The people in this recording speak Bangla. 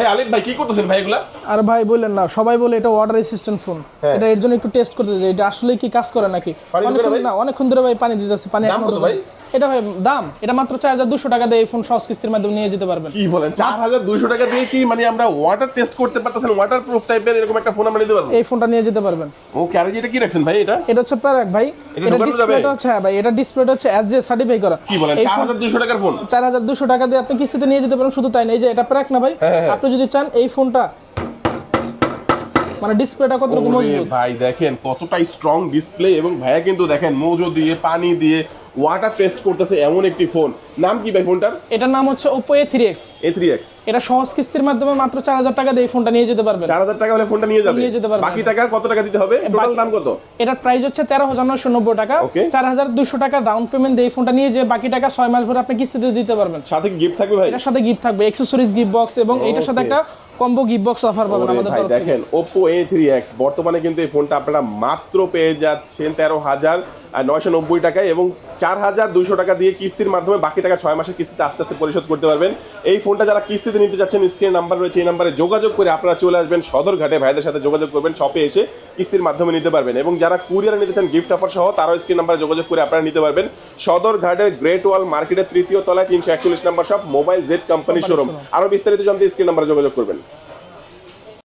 এই আলিফ ভাই কি করতেছেন ভাই এগুলা? আর ভাই বললেন না, সবাই বলে এটা ওয়াটার রেসিস্ট্যান্ট ফোন। এটা এর জন্য একটু টেস্ট করতে যাই, এটা আসলে কি কাজ করে নাকি। অনেকক্ষণ ধরে ভাই পানি দিতেছে, পানি দাম কত ভাই? এটা ভাই দাম এটা মাত্র 4200 টাকা দিয়ে এই ফোন সহজ কিস্তির মাধ্যমে নিয়ে যেতে পারবেন। কি বলেন 4200 টাকা দিয়ে কি মানে আমরা ওয়াটার টেস্ট করতে পারতেছেন, ওয়াটার প্রুফ টাইপের এরকম একটা ফোন আমরা নিতে পারবো? এই ফোনটা নিয়ে যেতে পারবেন। ওকে, আর এটা কি রাখছেন ভাই? এটা হচ্ছে প্যারাক ভাই। এটা ডিসপ্লেটা হচ্ছে ভাই, এটা ডিসপ্লেটা হচ্ছে এজে সার্টিফাই করা। কি বলেন 4200 টাকার ফোন? 4200 টাকা দিয়ে আপনি কিস্তিতে নিয়ে যেতে পারেন। শুধু তাই না, এই যে এটা প্যারাক না ভাই, আপনি যদি চান এই ফোনটা মানে ডিসপ্লেটা কতটুকু মজবুত ভাই দেখেন কতটা স্ট্রং ডিসপ্লে, এবং ভাইয়া কিন্তু দেখেন মোজো দিয়ে পানি দিয়ে ওয়াটার টেস্ট করতেছে এমন একটি ফোন। নাম কি ভাই ফোনটার? এটার নাম হচ্ছে Oppo A3X। এটা সহজ কিস্তির মাধ্যমে মাত্র 4000 টাকা দিয়ে এই ফোনটা নিয়ে যেতে পারবেন। 4000 টাকা হলে ফোনটা নিয়ে যেতে পারবেন। বাকি টাকা কত টাকা দিতে হবে? টোটাল দাম কত? এটার প্রাইস হচ্ছে 13990 টাকা। 4200 টাকা ডাউন পেমেন্ট দিয়ে এই ফোনটা নিয়ে যে বাকি টাকা 6 মাস ভরে আপনি কিস্তিতে দিতে পারবেন। সাথে গিফট থাকবে ভাই? এটার সাথে গিফট থাকবে, অ্যাকসেসরিজ গিফট বক্স, এবং এটার সাথে একটা কম্বো গিফট বক্স অফার পাবেন আমাদের তরফ থেকে। দেখেন Oppo A3X বর্তমানে কিন্তু এই ফোনটা আপনারা মাত্র পেয়ে যাচ্ছেন 13,990 টাকায়, এবং 4200 টাকা দিয়ে কিস্তির মাধ্যমে বাকি টাকা 6 মাসের কিস্তিতে আস্তে আস্তে পরিশোধ করতে পারবেন। এই ফোনটা যারা কিস্তিতে নিতে যাচ্ছেন, স্ক্রিনে নাম্বার রয়েছে, এই নাম্বারে যোগাযোগ করে আপনারা চলে আসবেন সদরঘাটে, ভাইদের সাথে যোগাযোগ করবেন, শপে এসে কিস্তির মাধ্যমে নিতে পারবেন। এবং যারা কুরিয়ারে নিতে চান গিফট অফার সহ, তারাও স্ক্রিন নাম্বারে যোগাযোগ করে আপনারা নিতে পারবেন। সদরঘাটের গ্রেট ওয়াল মার্কেটের 3য় তলায় 341 নম্বর shop, mobile Z company showroom. আরো বিস্তারিত জানতে স্ক্রিন নাম্বারে যোগাযোগ করবেন।